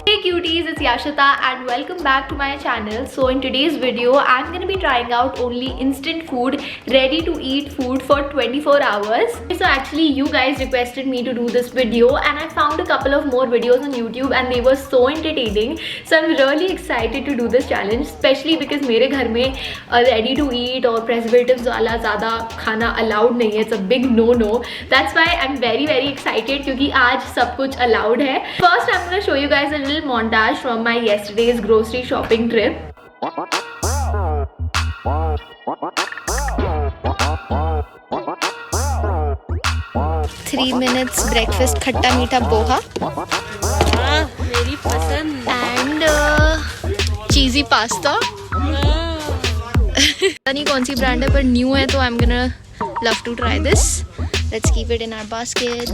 Hey cuties, it's Yashita and welcome back to my channel. So in today's video, I'm going to be trying out only instant food, ready to eat food for 24 hours. So actually you guys requested me to do this video and I found a couple of more videos on YouTube and they were so entertaining. So I'm really excited to do this challenge, especially because मेरे घर में ready to eat और preservatives वाला ज़्यादा खाना allowed नहीं है. It's a big no-no. That's why I'm very excited क्योंकि आज सब कुछ allowed है. First I'm going to show you guys a little montage from my yesterday's grocery shopping trip. 3 minutes breakfast खट्टा मीठा पोहा मेरी पसंद and cheesy pasta. पता नहीं कौन सी ब्रांड है पर न्यू है तो I'm gonna love to try this. Let's keep it in our basket.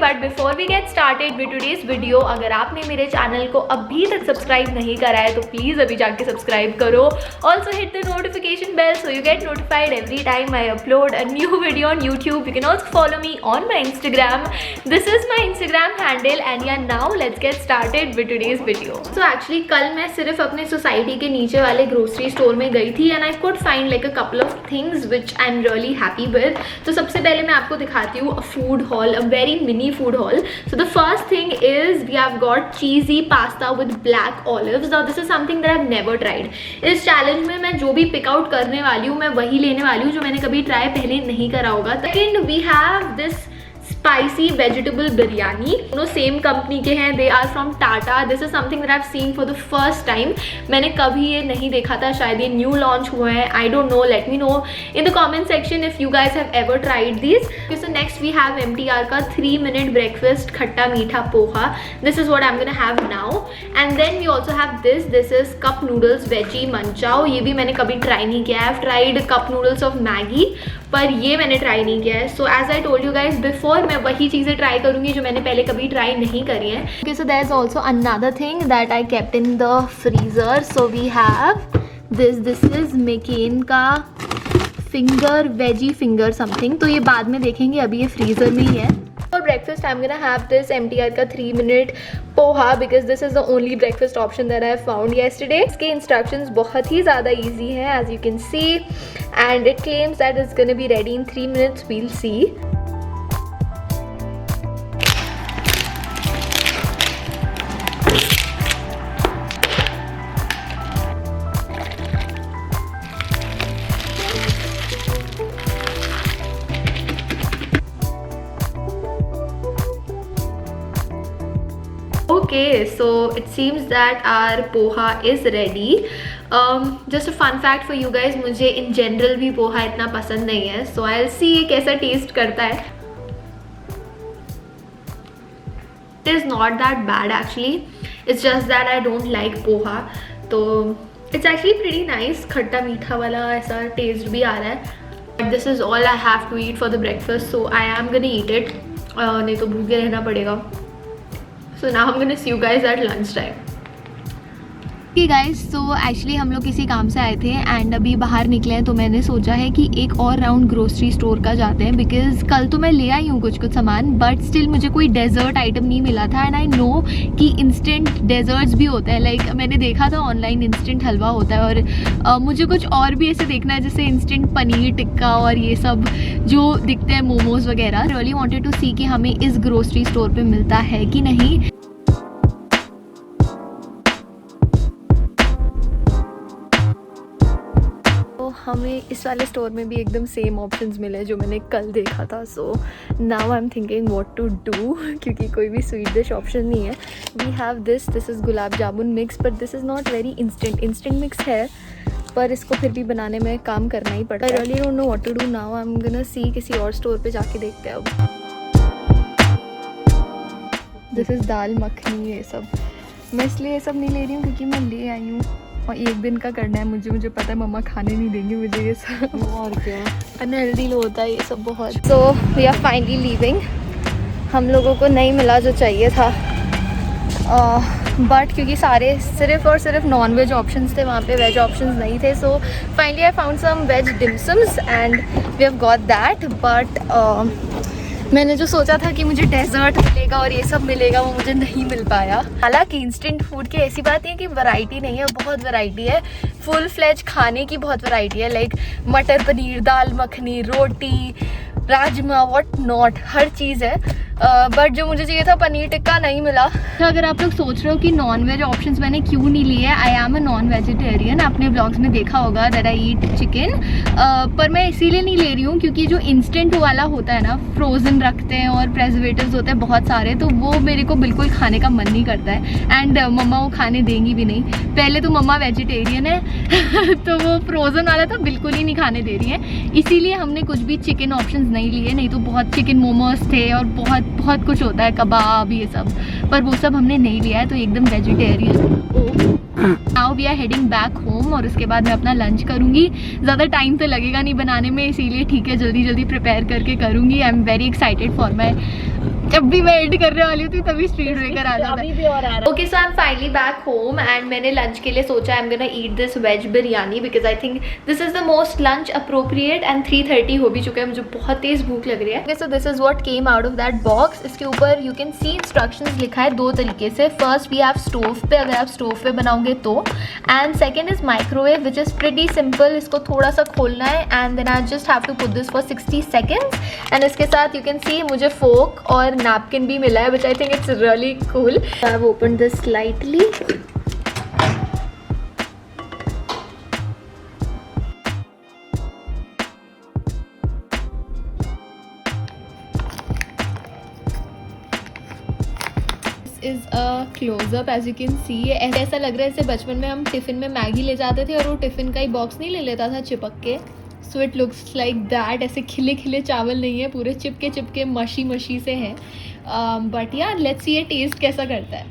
But before we get started with today's video, अगर आपने मेरे चैनल को अभी तक सब्सक्राइब नहीं करा है तो प्लीज़ अभी जाके सब्सक्राइब करो. Also hit the notification bell so you get notified every time I upload a new video on YouTube. You can also follow me on my Instagram. This is my Instagram handle and yeah now let's get started with today's video. So actually कल मैं सिर्फ अपने society के नीचे वाले grocery store में गई थी and I could find like a couple of things which I am really happy with. तो सबसे पहले मैं आपको दिखाती हूँ अ food hall, a very mini food haul. So the first thing is we have got cheesy pasta with black olives. Now this is something that I've never tried. इस challenge में मैं जो भी pick out करने वाली हूँ मैं वही लेने वाली हूँ जो मैंने कभी try पहले नहीं करा होगा. Second we have this spicy vegetable biryani. दोनों सेम कंपनी के हैं. They are from Tata. This is something that I have seen for the first time. मैंने कभी ये नहीं देखा था, शायद ये न्यू लॉन्च हुए हैं. I don't know, let me know in the comment section if you guys have ever tried this. So next we have MTR का 3 minute ब्रेकफास्ट खट्टा मीठा poha. This is what I am gonna have now. And then we also have this is cup noodles veggie manchow. ये भी मैंने कभी try नहीं किया. I have tried cup noodles of Maggi पर ये मैंने ट्राई नहीं किया है. So as I told you guys before, मैं वही चीज़ें ट्राई करूँगी जो मैंने पहले कभी ट्राई नहीं करी है. Okay, so there is also another thing that I kept in the freezer. So we have this is McCain का फिंगर वेजी फिंगर समथिंग. तो ये बाद में देखेंगे, अभी ये फ्रीज़र में ही है. For breakfast I'm gonna have this MTR का 3 minute poha because this is the only breakfast option that I found yesterday. इसके instructions बहुत ही ज़्यादा easy हैं as you can see and it claims that it's gonna be ready in 3 minutes. We'll see. Okay, so it seems that our poha is ready. Just a fun fact for you guys, मुझे in general भी पोहा इतना पसंद नहीं है. So I'll see ये कैसा test करता है. It is not that bad actually. It's just that I don't like poha. तो it's actually pretty nice. खट्टा मीठा वाला ऐसा टेस्ट भी आ रहा है. But this is all I have to eat for the breakfast. So I am gonna eat it. नहीं तो भूखे रहना पड़ेगा. So now I'm gonna see you guys at lunchtime. Okay guys, so actually हम लोग किसी काम से आए थे एंड अभी बाहर निकले हैं तो मैंने सोचा है कि एक और राउंड ग्रोसरी स्टोर का जाते हैं बिकॉज कल तो मैं ले आई हूँ कुछ सामान बट स्टिल मुझे कोई डेजर्ट आइटम नहीं मिला था. एंड आई नो कि इंस्टेंट डेजर्ट्स भी होता है. लाइक मैंने देखा था ऑनलाइन इंस्टेंट हलवा होता है और मुझे कुछ और भी ऐसे देखना है जैसे इंस्टेंट पनीर टिक्का और ये सब जो दिखते हैं मोमोज वगैरह. रियली वांटेड टू सी कि हमें इस ग्रोसरी स्टोर पे मिलता है कि नहीं. हमें इस वाले स्टोर में भी एकदम सेम ऑप्शंस मिले जो मैंने कल देखा था. So now I am thinking what to do क्योंकि कोई भी स्वीट डिश ऑप्शन नहीं है. We have this is gulab jamun mix but this is not very instant mix है पर इसको फिर भी बनाने में काम करना ही पड़ता है. I really don't know what to do now. I am gonna see किसी और स्टोर पे जाके देखते हैं. अब दिस इज़ दाल मखनी. ये सब मैं इसलिए ये सब नहीं ले रही हूँ क्योंकि मैं ले आई हूँ और एक दिन का करना है मुझे पता है मम्मा खाने नहीं देंगे मुझे ये सब. और क्या अनहेल्दी होता है ये सब बहुत. So we are finally leaving. हम लोगों को नहीं मिला जो चाहिए था. बट क्योंकि सारे सिर्फ और सिर्फ नॉन वेज ऑप्शंस थे, वहाँ पे वेज ऑप्शंस नहीं थे, so finally I found some veg dimsums and we have got that. But मैंने जो सोचा था कि मुझे डेजर्ट मिलेगा और ये सब मिलेगा, वो मुझे नहीं मिल पाया। हालांकि इंस्टेंट फूड की ऐसी बात नहीं है कि वैरायटी नहीं है, बहुत वैरायटी है। फुल फ्लेज खाने की बहुत वैरायटी है, लाइक मटर पनीर, दाल मखनी, रोटी, राजमा, व्हाट नॉट, हर चीज़ है। बट जो मुझे चाहिए था पनीर टिक्का नहीं मिला। तो अगर आप लोग सोच रहे हो कि नॉन वेज ऑप्शंस मैंने क्यों नहीं लिए, I am a non vegetarian, आपने ब्लॉग्स में देखा होगा दैट आई ईट चिकन। पर मैं इसीलिए नहीं ले रही हूँ क्योंकि जो इंस्टेंट वाला होता है ना, फ्रोज़न रखते हैं और प्रेजर्वेटिव्स होते हैं बहुत सारे, तो वो मेरे को बिल्कुल खाने का मन नहीं करता है। एंड मम्मा वो खाने देंगी भी नहीं। पहले तो मम्मा वेजिटेरियन है तो वो फ्रोज़न वाला तो बिल्कुल ही नहीं खाने दे रही है, इसीलिए हमने कुछ भी चिकन ऑप्शंस नहीं लिए। नहीं तो बहुत चिकन मोमोज थे और बहुत कुछ होता है, कबाब, ये सब, पर वो सब हमने नहीं लिया है, तो एकदम vegetarian. Now we are heading back home और उसके बाद मैं अपना लंच करूँगी। ज़्यादा टाइम तो लगेगा नहीं बनाने में, इसीलिए ठीक है जल्दी जल्दी प्रिपेयर करके करूँगी। I am very excited for my, जब भी मैं एडिट करने वाली होती तभी स्पीड ब्रेकर आ जाता है। Okay, so I am finally back home and मैंने लंच के लिए सोचा I am gonna eat this veg biryani because I think this is the most lunch appropriate. And 3:30 हो भी चुका है, मुझे बहुत तेज भूख लग रही है। So this is what came out of that box. इसके ऊपर यू कैन सी इंस्ट्रक्शंस लिखा है दो तरीके से। फर्स्ट वी हैव स्टोव पे, अगर आप स्टोव पे बनाओगे तो, and second is microwave which is pretty simple. इसको थोड़ा सा खोलना है and then I just have to put this for 60 seconds। And इसके साथ यू कैन सी मुझे फोक और नैपकिन भी मिला है, which I think it's really cool. I've opened this slightly. This is a close-up, as you can see. ऐसा लग रहा है जैसे बचपन में हम टिफिन में मैगी ले जाते थे और वो टिफिन का ही बॉक्स नहीं ले लेता था चिपक के। So it looks like that. ऐसे खिले खिले चावल नहीं है, पूरे चिपके चिपके मशी से हैं। बट यार लेट्स सी ये टेस्ट कैसा करता है।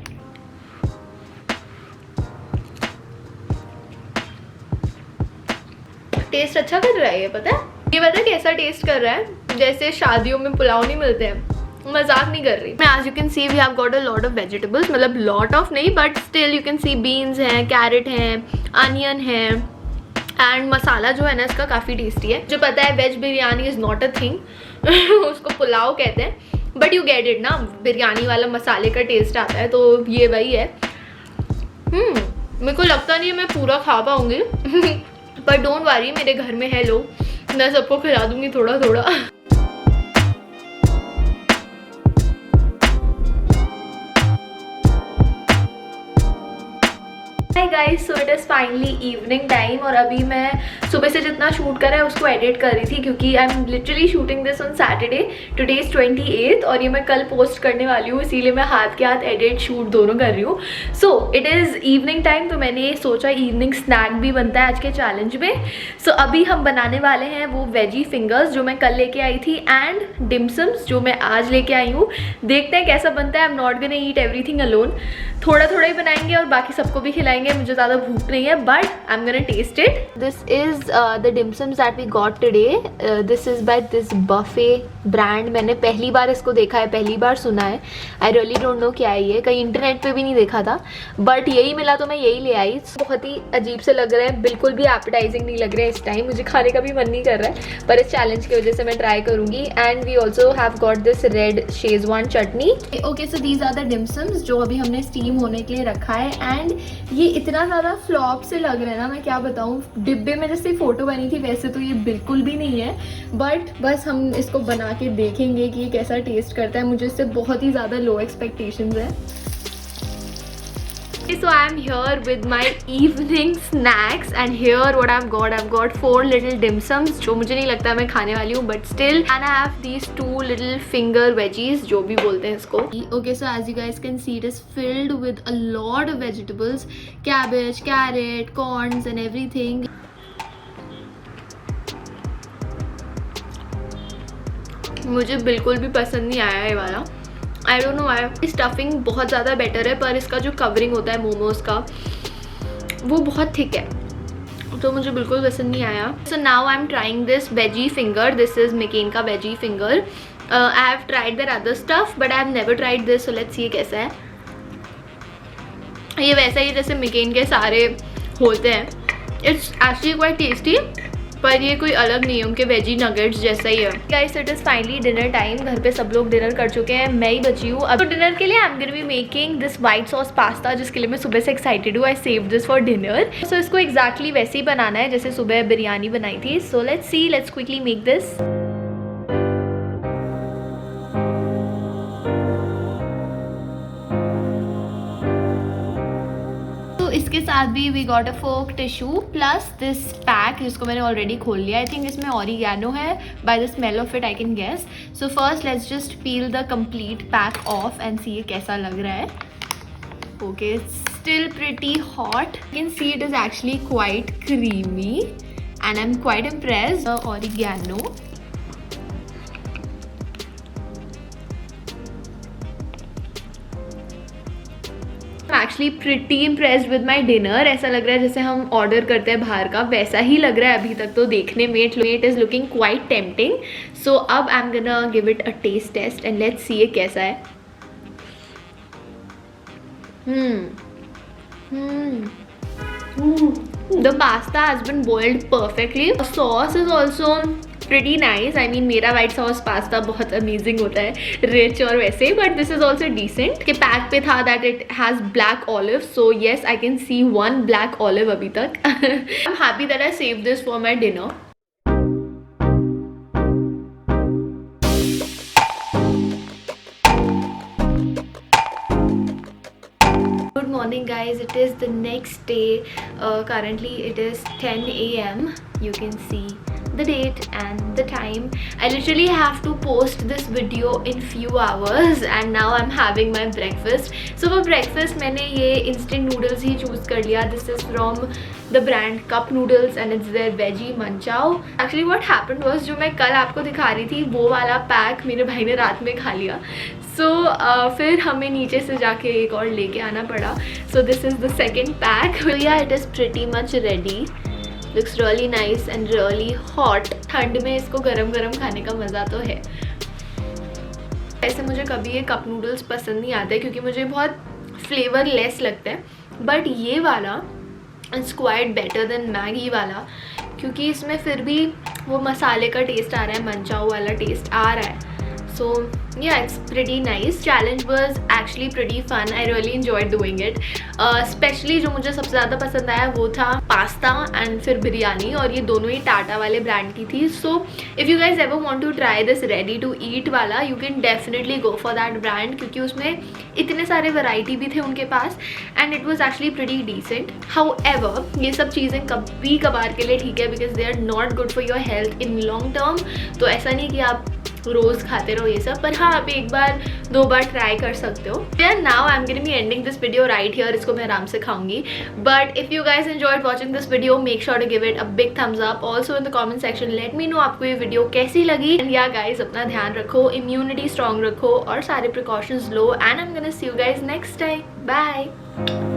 टेस्ट अच्छा कर रहा है ये, पता है? ये पता है कैसा टेस्ट कर रहा है? जैसे शादियों में पुलाव नहीं मिलते हैं, मजाक नहीं कर रही मैं। आज you can see we have got a lot of vegetables, मतलब लॉट ऑफ नहीं but still you can see beans हैं, कैरेट हैं, अनियन है, एंड मसाला जो है ना इसका काफ़ी टेस्टी है। जो पता है veg biryani is not a thing उसको पुलाव कहते हैं, बट यू गेट इट ना, बिरयानी वाला मसाले का टेस्ट आता है, तो ये वही है। मेरे को लगता नहीं है मैं पूरा खा पाऊँगी पर डोंट वरी, मेरे घर में है लोग, मैं सबको खिला दूँगी थोड़ा थोड़ा। Hi guys, so it is finally evening time और अभी मैं सुबह से जितना शूट करा है उसको एडिट कर रही थी क्योंकि I am literally shooting this on Saturday. Today is 28th और ये मैं कल पोस्ट करने वाली हूँ, इसीलिए मैं हाथ के हाथ एडिट शूट दोनों कर रही हूँ। So it is evening time, तो मैंने सोचा इवनिंग स्नैक भी बनता है आज के चैलेंज में। सो अभी हम बनाने वाले हैं वो वेजी फिंगर्स जो मैं कल लेके आई थी एंड डिमसम्स जो मैं आज लेके आई हूँ। देखते हैं कैसा बनता है। I am not gonna eat everything alone, थोड़ा थोड़ा ही बनाएंगे और बाकी सबको भी खिलाएंगे। मुझे ज़्यादा भूख नहीं है but I am gonna taste it. This is the dimsums that we got today. This is by this buffet brand. मैंने पहली बार इसको देखा है, पहली बार सुना है। आई रियली डोंट नो क्या है ये, कहीं इंटरनेट पे भी नहीं देखा था बट यही मिला तो मैं यही ले आई। बहुत ही अजीब से लग रहा है, बिल्कुल भी एपेटाइजिंग नहीं लग रहा है इस टाइम, मुझे खाने का भी मन नहीं कर रहा है पर इस चैलेंज की वजह से मैं ट्राई करूँगी। And we also have got this red schezwan chutney. Okay, so these are the dimsums जो अभी हमने स्टीम होने के लिए रखा है। एंड ये इतना ज़्यादा फ्लॉप से लग रहा है ना, मैं क्या बताऊँ। डिब्बे में जैसे फ़ोटो बनी थी वैसे तो ये बिल्कुल भी नहीं है, बट बस हम इसको बना के देखेंगे कि ये कैसा टेस्ट करता है। मुझे इससे बहुत ही ज़्यादा लो एक्सपेक्टेशंस है। So I am here with my evening snacks and here what I've got 4 little dim sums जो मुझे नहीं लगता मैं खाने वाली हूँ but still, and I have these 2 little finger veggies जो भी बोलते हैं इसको। Okay, so as you guys can see it is filled with a lot of vegetables, cabbage, carrot, corns and everything। मुझे बिल्कुल भी पसंद नहीं आया ये वाला, आई डोंट नो व्हाई। स्टफिंग बहुत ज़्यादा बेटर है पर इसका जो कवरिंग होता है मोमोज का वो बहुत थिक है तो मुझे बिल्कुल पसंद नहीं आया। So now I am trying this veggie finger. This is McCain का veggie finger. I have tried their other stuff but I have never tried this, so let's see कैसा है। ये वैसा ही जैसे मैकेन के सारे होते हैं। इट्स एक्चुअली क्वाइट टेस्टी, पर ये कोई अलग नहीं है, उनके वेजी नगेट्स जैसा ही है। Guys it is finally dinner time. घर पे सब लोग डिनर कर चुके हैं, मैं ही बची हूँ। अब तो डिनर के लिए I am going to be making this white sauce pasta, जिसके लिए मैं सुबह से एक्साइटेड हूँ। I saved this for dinner. So इसको एग्जैक्टली वैसे ही बनाना है जैसे सुबह बिरयानी बनाई थी। So let's see, let's quickly make this. इसके साथ भी we got a fork tissue plus this pack, जिसको मैंने ऑलरेडी खोल लिया। आई थिंक इसमें ऑरिगैनो है, by the smell of it I can guess. So first let's just peel the complete pack off and see ये कैसा लग रहा है। Okay, still pretty hot. You can see it is actually quite creamy and I am quite impressed. Oregano, actually pretty impressed with my dinner. ऐसा लग रहा है जैसे हम ऑर्डर करते हैं बाहर का, वैसा ही लग रहा है अभी तक तो देखने में। It is looking quite tempting. So अब I am gonna give it a taste taste and let's see ये कैसा है। The pasta has been boiled perfectly. The sauce is also pretty nice. I mean मेरा white sauce pasta बहुत amazing होता है, rich और वैसे, but this is also decent. के पैक पे था that it has black olive, so yes I can see one black olive अभी तक. I'm happy that I saved this for my dinner. Good morning guys, it is the next day. Currently it is 10 AM. You can see the date and the time. I literally have to post this video in few hours and now I'm having my breakfast. So for breakfast मैंने ये instant noodles ही choose कर लिया. This is from the brand Cup Noodles and it's their veggie manchow. Actually what happened was, जो मैं कल आपको दिखा रही थी वो वाला पैक मेरे भाई ने रात में खा लिया. So फिर हमें नीचे से जाके एक और लेके आना पड़ा. So this is the second pack. So yeah, it is pretty much ready. Looks really nice and really hot. ठंड में इसको गरम गरम खाने का मज़ा तो है. ऐसे मुझे कभी ये कप नूडल्स पसंद नहीं आते क्योंकि मुझे बहुत फ्लेवरलेस लगता है, बट ये वाला it's quite better than Maggi वाला क्योंकि इसमें फिर भी वो मसाले का टेस्ट आ रहा है, मंचाओ वाला टेस्ट आ रहा है. So yeah, it's pretty nice. Challenge was actually pretty fun. I really enjoyed doing it. Especially जो मुझे सबसे ज़्यादा पसंद आया वो था पास्ता एंड फिर बिरयानी, और ये दोनों ही टाटा वाले ब्रांड की थी. So if you guys ever want to try this ready to eat वाला, you can definitely go for that brand क्योंकि उसमें इतने सारे वैरायटी भी थे उनके पास and it was actually pretty decent. However, ये सब चीज़ें कभी कभार के लिए ठीक है because they are not good for your health in long term. तो ऐसा नहीं कि आप रोज खाते रहो ये सब, पर हाँ आप एक बार दो बार ट्राई कर सकते हो. Now I am going to be ending this video right here. इसको मैं आराम से खाऊंगी, but if you guys enjoyed watching this video make sure to give it a big thumbs up. Also in the comment section let me know आपको ये video कैसी लगी. And yeah guys अपना ध्यान रखो, इम्यूनिटी स्ट्रॉन्ग रखो और सारे प्रिकॉशंस लो. And I am gonna see you guys next time. Bye.